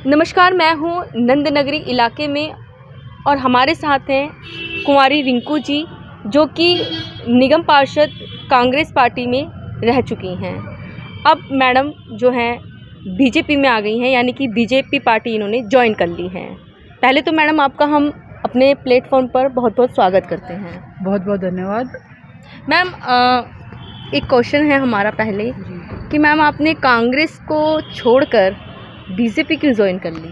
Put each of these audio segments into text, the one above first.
नमस्कार, मैं हूँ नंदनगरी इलाके में और हमारे साथ हैं कुंवारी रिंकू जी, जो कि निगम पार्षद कांग्रेस पार्टी में रह चुकी हैं। अब मैडम जो हैं बीजेपी में आ गई हैं, यानी कि बीजेपी पार्टी इन्होंने ज्वाइन कर ली है। पहले तो मैडम आपका हम अपने प्लेटफॉर्म पर बहुत बहुत स्वागत करते हैं। बहुत बहुत धन्यवाद। मैम एक क्वेश्चन है हमारा पहले कि मैम आपने कांग्रेस को छोड़कर बीजेपी क्यों ज्वाइन कर ली?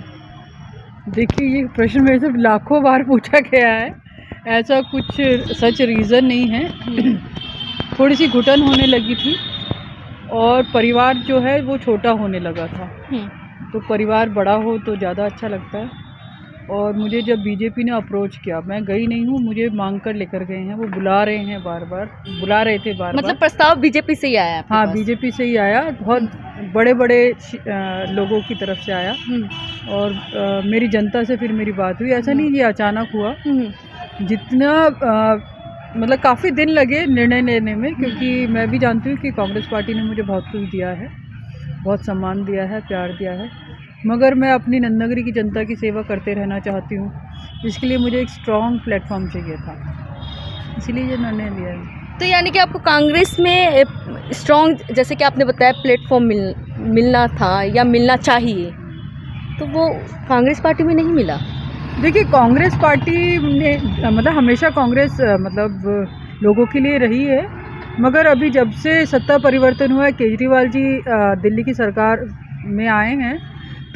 देखिए, ये प्रश्न मेरे से लाखों बार पूछा गया है। ऐसा कुछ सच रीज़न नहीं है। थोड़ी सी घुटन होने लगी थी और परिवार जो है वो छोटा होने लगा था। तो परिवार बड़ा हो तो ज़्यादा अच्छा लगता है। और मुझे जब बीजेपी ने अप्रोच किया, मैं गई नहीं हूँ, मुझे मांग कर लेकर गए हैं। वो बुला रहे हैं, बार बार बुला रहे थे, बार मतलब प्रस्ताव बीजेपी से ही आया? हाँ, बीजेपी से ही आया। बहुत बड़े बड़े लोगों की तरफ से आया। और मेरी जनता से फिर मेरी बात हुई। ऐसा नहीं ये अचानक हुआ। जितना मतलब काफ़ी दिन लगे निर्णय लेने में, क्योंकि मैं भी जानती हूँ कि कांग्रेस पार्टी ने मुझे बहुत कुछ दिया है, बहुत सम्मान दिया है, प्यार दिया है। मगर मैं अपनी नंदनगरी की जनता की सेवा करते रहना चाहती हूँ। इसके लिए मुझे एक स्ट्रॉन्ग प्लेटफॉर्म चाहिए था, इसलिए ये निर्णय लिया है। तो यानी कि आपको कांग्रेस में स्ट्रॉन्ग, जैसे कि आपने बताया, प्लेटफॉर्म मिलना था या मिलना चाहिए, तो वो कांग्रेस पार्टी में नहीं मिला? देखिए, कांग्रेस पार्टी ने मतलब हमेशा कांग्रेस मतलब लोगों के लिए रही है। मगर अभी जब से सत्ता परिवर्तन हुआ है, केजरीवाल जी दिल्ली की सरकार में आए हैं,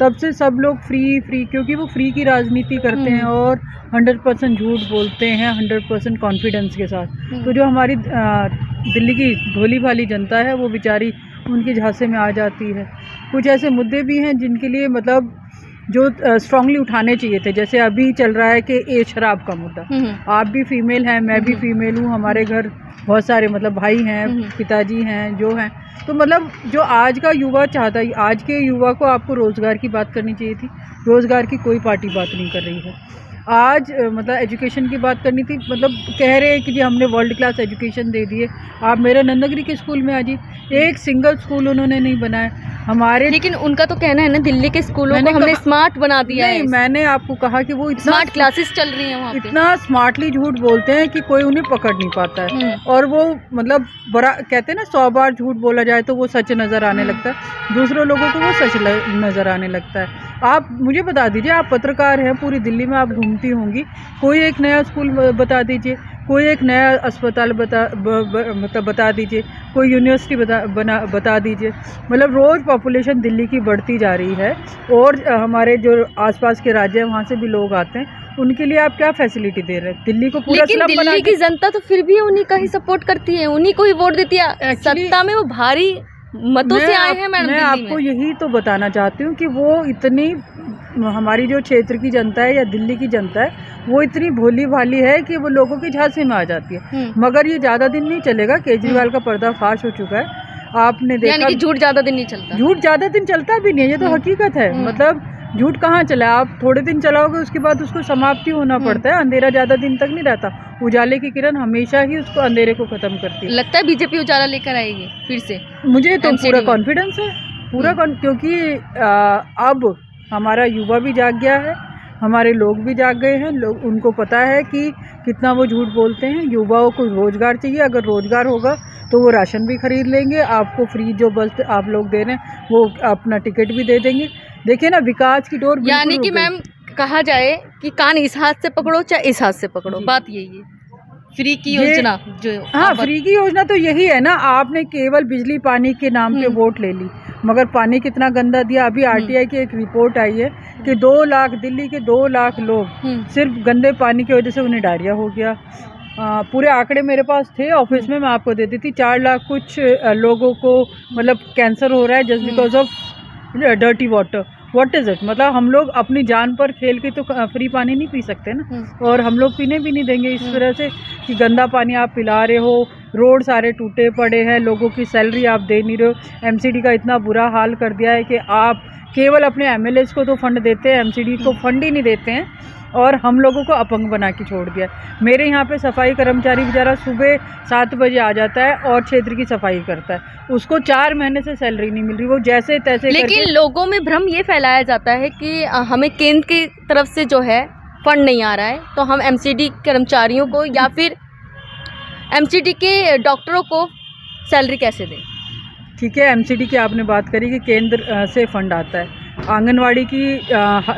तब से सब लोग फ्री, क्योंकि वो फ्री की राजनीति करते हैं और 100% झूठ बोलते हैं, 100% कॉन्फिडेंस के साथ। तो जो हमारी दिल्ली की भोली भाली जनता है, वो बेचारी उनके झांसे में आ जाती है। कुछ ऐसे मुद्दे भी हैं जिनके लिए मतलब जो स्ट्रांगली उठाने चाहिए थे। जैसे अभी चल रहा है कि शराब का मुद्दा। आप भी फीमेल हैं, मैं भी फीमेल हूँ, हमारे घर बहुत सारे मतलब भाई हैं, पिताजी हैं, जो हैं। तो मतलब जो आज का युवा चाहता है, आज के युवा को आपको रोज़गार की बात करनी चाहिए थी। रोज़गार की कोई पार्टी बात नहीं कर रही है। आज मतलब एजुकेशन की बात करनी थी। मतलब कह रहे हैं कि जी हमने वर्ल्ड क्लास एजुकेशन दे दी है। आप मेरे नंदनगरी के स्कूल में आ जी, एक सिंगल स्कूल उन्होंने नहीं बनाया हमारे। लेकिन उनका तो कहना है ना, दिल्ली के स्कूलों को हमने स्मार्ट बना दिया है। मैंने आपको कहा कि वो इतना स्मार्ट क्लासेस चल रही हैं वहाँ पे। इतना स्मार्टली झूठ बोलते हैं कि कोई उन्हें पकड़ नहीं पाता है। और वो मतलब बड़ा कहते हैं ना, 100 बार झूठ बोला जाए तो वो सच नज़र आने लगता है, दूसरों लोगों को वो सच नज़र आने लगता है। आप मुझे बता दीजिए, आप पत्रकार हैं, पूरी दिल्ली में आप घूमती होंगी, कोई एक नया स्कूल बता दीजिए, कोई एक नया अस्पताल बता दीजिए, कोई यूनिवर्सिटी बता दीजिए। मतलब रोज़ पॉपुलेशन दिल्ली की बढ़ती जा रही है और हमारे जो आसपास के राज्य हैं वहाँ से भी लोग आते हैं। उनके लिए आप क्या फैसिलिटी दे रहे हैं? दिल्ली को पूरा लेकिन दिल्ली की जनता तो फिर भी उन्हीं का ही सपोर्ट करती है, उन्हीं को ही वोट देती है। सत्ता में वो भारी मतों से आए हैं मैडम। मैं आपको यही तो बताना चाहती हूँ कि वो इतनी, हमारी जो क्षेत्र की जनता है या दिल्ली की जनता है, वो इतनी भोली भाली है कि वो लोगों के झांसे में आ जाती है। मगर ये ज़्यादा दिन नहीं चलेगा। केजरीवाल का पर्दाफाश हो चुका है, आपने देखा। यानी कि झूठ ज़्यादा दिन नहीं चलता? झूठ ज़्यादा दिन चलता भी नहीं है, ये तो हकीकत है। मतलब झूठ कहाँ चला? आप थोड़े दिन चलाओगे, उसके बाद उसको समाप्ति होना पड़ता है। अंधेरा ज़्यादा दिन तक नहीं रहता। उजाले की किरण हमेशा ही उसको अंधेरे को ख़त्म करती है। लगता है बीजेपी उजाला लेकर आएगी फिर से? मुझे तो पूरा कॉन्फिडेंस है, पूरा क्योंकि अब हमारा युवा भी जाग गया है, हमारे लोग भी जाग गए हैं। लोग, उनको पता है कि कितना वो झूठ बोलते हैं। युवाओं को रोज़गार चाहिए, अगर रोज़गार होगा तो वो राशन भी खरीद लेंगे, आपको फ्री जो बस आप लोग दे रहे हैं वो अपना टिकट भी दे देंगे। देखिए ना, विकास की डोर। यानी कि मैम कहा जाए कि कान इस हाथ से पकड़ो चाहे इस हाथ से पकड़ो, बात यही है। फ्री की योजना जो, हाँ, फ्री की योजना तो यही है ना। आपने केवल बिजली पानी के नाम पे वोट ले ली, मगर पानी कितना गंदा दिया। अभी आरटीआई की एक रिपोर्ट आई है कि 2 लाख, दिल्ली के 2 लाख लोग सिर्फ गंदे पानी की वजह से उन्हें डायरिया हो गया। पूरे आंकड़े मेरे पास थे ऑफिस में, मैं आपको देती थी। 4 लाख कुछ लोगों को मतलब कैंसर हो रहा है just because of dirty water. What is it? मतलब हम लोग अपनी जान पर खेल के तो फ्री पानी नहीं पी सकते ना, और हम लोग पीने भी नहीं देंगे इस तरह से कि गंदा पानी आप पिला रहे हो। रोड सारे टूटे पड़े हैं, लोगों की सैलरी आप दे नहीं रहे हो। एमसीडी का इतना बुरा हाल कर दिया है कि आप केवल अपने एमएलएस को तो फंड देते हैं, एमसीडी को फंड ही नहीं देते हैं। और हम लोगों को अपंग बना के छोड़ दिया। मेरे यहाँ पे सफाई कर्मचारी बेचारा सुबह 7 बजे आ जाता है और क्षेत्र की सफाई करता है, उसको 4 महीने से सैलरी नहीं मिल रही, वो जैसे तैसे लेकिन लोगों में भ्रम ये फैलाया जाता है कि हमें केंद्र की तरफ से जो है फंड नहीं आ रहा है, तो हम एमसीडी कर्मचारियों को या फिर एमसीडी के डॉक्टरों को सैलरी कैसे दें। ठीक है, एमसीडी की आपने बात करी कि केंद्र से फंड आता है, आंगनवाड़ी की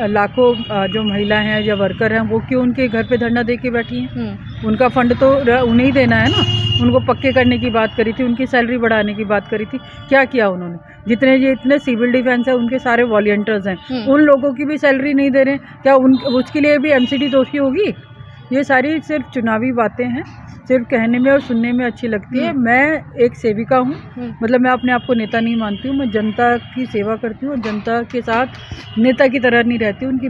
लाखों जो महिला हैं या वर्कर हैं वो क्यों उनके घर पे धरना दे के बैठी हैं? उनका फंड तो उन्हें ही देना है ना। उनको पक्के करने की बात करी थी, उनकी सैलरी बढ़ाने की बात करी थी, क्या किया उन्होंने? जितने सिविल डिफेंस है उनके सारे वॉलंटियर्स हैं, उन लोगों की भी सैलरी नहीं दे रहे, क्या उसके लिए भी एमसीडी दोषी होगी? ये सारी सिर्फ चुनावी बातें हैं, सिर्फ कहने में और सुनने में अच्छी लगती है। मैं एक सेविका हूँ, मतलब मैं अपने आप को नेता नहीं मानती हूँ, मैं जनता की सेवा करती हूँ और जनता के साथ नेता की तरह नहीं रहती, उनकी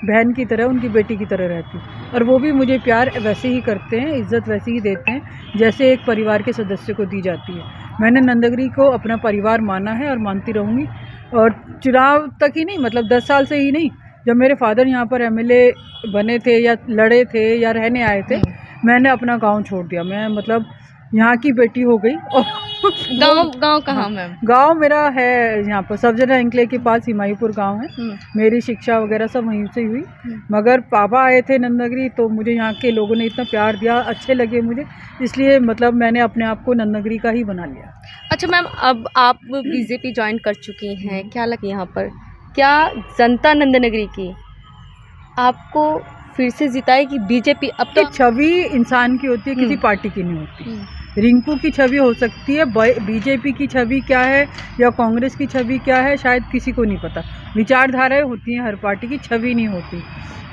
बहन की तरह, उनकी बेटी की तरह रहती हूँ। और वो भी मुझे प्यार वैसे ही करते हैं, इज़्ज़त वैसे ही देते हैं जैसे एक परिवार के सदस्य को दी जाती है। मैंने नंदगिरी को अपना परिवार माना है और मानती रहूँगी। और चुनाव तक ही नहीं, मतलब 10 साल से ही नहीं, जब मेरे फादर यहाँ पर एमएलए बने थे या लड़े थे या रहने आए थे, मैंने अपना गांव छोड़ दिया। मैं मतलब यहाँ की बेटी हो गई। और गांव कहाँ मैम? गांव मेरा है यहाँ पर सबजना एंकले के पास हिमायूपुर गांव है। मेरी शिक्षा वगैरह सब वहीं से हुई, मगर पापा आए थे नंदगिरी तो मुझे यहाँ के लोगों ने इतना प्यार दिया, अच्छे लगे मुझे, इसलिए मतलब मैंने अपने आप को नंदगिरी का ही बना लिया। अच्छा मैम, अब आप बीजेपी ज्वाइन कर चुकी हैं, क्या लगे यहाँ पर? क्या जनता नंदनगरी की आपको फिर से जिताएगी बीजेपी? अब तो छवि इंसान की होती है, किसी पार्टी की नहीं होती। रिंकू की छवि हो सकती है, बीजेपी की छवि क्या है या कांग्रेस की छवि क्या है शायद किसी को नहीं पता। विचारधाराएं होती हैं हर पार्टी की, छवि नहीं होती।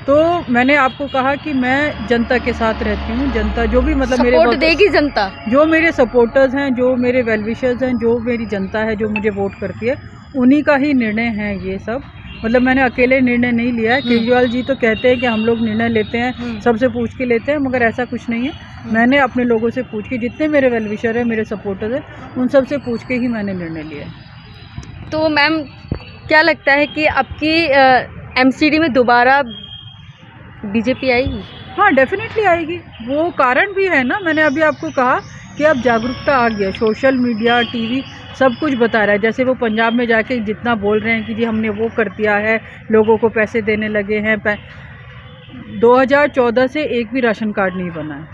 तो मैंने आपको कहा कि मैं जनता के साथ रहती हूँ, जनता जो भी मतलब मेरे वोट देगी, जनता जो मेरे सपोर्टर्स हैं, जो मेरे वेलविशर्स हैं, जो मेरी जनता है जो मुझे वोट करती है, उन्हीं का ही निर्णय है ये सब। मतलब मैंने अकेले निर्णय नहीं लिया है। केजरीवाल जी तो कहते हैं कि हम लोग निर्णय लेते हैं, सबसे पूछ के लेते हैं, मगर ऐसा कुछ नहीं है। मैंने अपने लोगों से पूछ के, जितने मेरे वेलविशर हैं, मेरे सपोर्टर्स हैं, उन सब से पूछ के ही मैंने निर्णय लिया है। तो मैम क्या लगता है कि आपकी एमसीडी में दोबारा बीजेपी आएगी? हाँ, डेफिनेटली आएगी। वो कारण भी है ना, मैंने अभी आपको कहा कि अब जागरूकता आ गया, सोशल मीडिया, टीवी सब कुछ बता रहा है। जैसे वो पंजाब में जाके जितना बोल रहे हैं कि जी हमने वो कर दिया है, लोगों को पैसे देने लगे हैं। 2014 से एक भी राशन कार्ड नहीं बना है,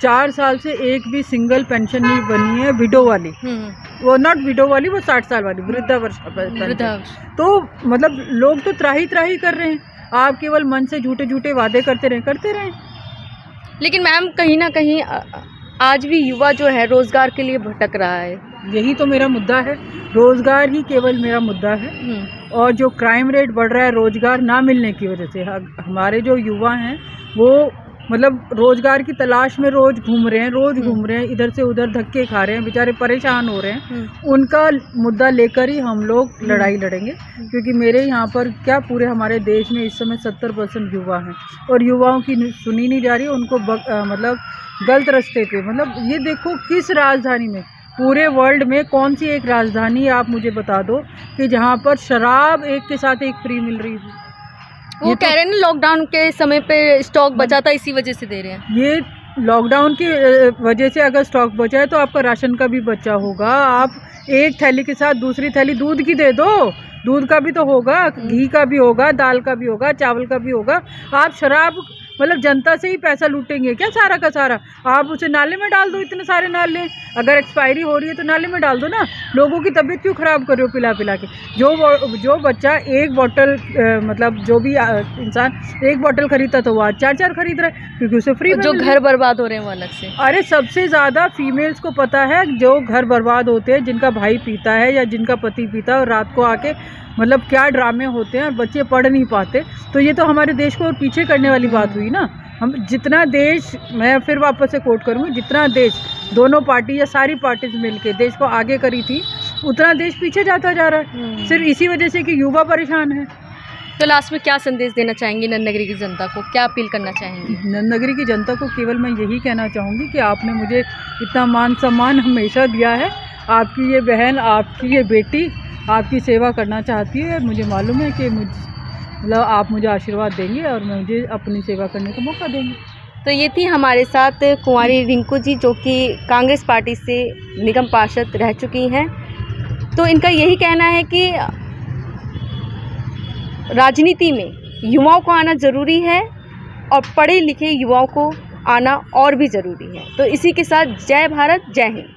4 साल से एक भी सिंगल पेंशन नहीं बनी है, विडो वाली, वो नॉट विडो वाली, वो 60 साल वाली वृद्धावस्था। तो मतलब लोग तो त्राही कर रहे हैं, आप केवल मन से झूठे झूठे वादे करते रहें। लेकिन मैम कहीं ना कहीं आज भी युवा जो है रोजगार के लिए भटक रहा है। यही तो मेरा मुद्दा है, रोजगार ही केवल मेरा मुद्दा है। और जो क्राइम रेट बढ़ रहा है रोजगार ना मिलने की वजह से, हमारे जो युवा हैं वो मतलब रोजगार की तलाश में रोज घूम रहे हैं, इधर से उधर धक्के खा रहे हैं, बेचारे परेशान हो रहे हैं। उनका मुद्दा लेकर ही हम लोग लड़ाई लड़ेंगे, क्योंकि मेरे यहाँ पर क्या पूरे हमारे देश में इस समय 70% युवा हैं और युवाओं की सुनी नहीं जा रही है। उनको मतलब गलत रास्ते पे, मतलब ये देखो किस राजधानी में, पूरे वर्ल्ड में कौन सी एक राजधानी आप मुझे बता दो कि जहाँ पर शराब एक के साथ एक फ्री मिल रही है। वो कह रहे हैं ना लॉकडाउन के समय पे स्टॉक बचा था, इसी वजह से दे रहे हैं। ये लॉकडाउन की वजह से अगर स्टॉक बचा है तो आपका राशन का भी बचा होगा। आप एक थैली के साथ दूसरी थैली दूध की दे दो, दूध का भी तो होगा, घी का भी होगा, दाल का भी होगा, चावल का भी होगा। आप शराब मतलब जनता से ही पैसा लूटेंगे क्या सारा का सारा? आप उसे नाले में डाल दो, इतने सारे नाले, अगर एक्सपायरी हो रही है तो नाले में डाल दो ना। लोगों की तबीयत क्यों ख़राब कर रहे हो पिला के? जो बच्चा एक बोतल मतलब जो भी इंसान एक बोतल खरीदता था वो आज 4 खरीद रहा है, क्योंकि उसे फ्री। जो घर बर्बाद हो रहे हैं वो अलग से। अरे सबसे ज़्यादा फीमेल्स को पता है जो घर बर्बाद होते हैं, जिनका भाई पीता है या जिनका पति पीता है, और रात को आके मतलब क्या ड्रामे होते हैं और बच्चे पढ़ नहीं पाते। तो ये तो हमारे देश को और पीछे करने वाली बात हुई ना। हम जितना देश, मैं फिर वापस से कोट करूँगी, जितना देश दोनों पार्टी या सारी पार्टीज मिलके देश को आगे करी थी, उतना देश पीछे जाता जा रहा है, सिर्फ इसी वजह से कि युवा परेशान है। तो लास्ट में क्या संदेश देना चाहेंगी नंदनगरी की जनता को, क्या अपील करना चाहेंगी? नंदनगरी की जनता को केवल मैं यही कहना चाहूँगी कि आपने मुझे इतना मान सम्मान हमेशा दिया है। आपकी ये बहन, आपकी ये बेटी आपकी सेवा करना चाहती है। मुझे मालूम है कि मतलब आप मुझे आशीर्वाद देंगे और मुझे अपनी सेवा करने का मौका देंगे। तो ये थी हमारे साथ कुंवारी रिंकू जी, जो कि कांग्रेस पार्टी से निगम पार्षद रह चुकी हैं। तो इनका यही कहना है कि राजनीति में युवाओं को आना ज़रूरी है और पढ़े लिखे युवाओं को आना और भी ज़रूरी है। तो इसी के साथ जय भारत, जय हिंद।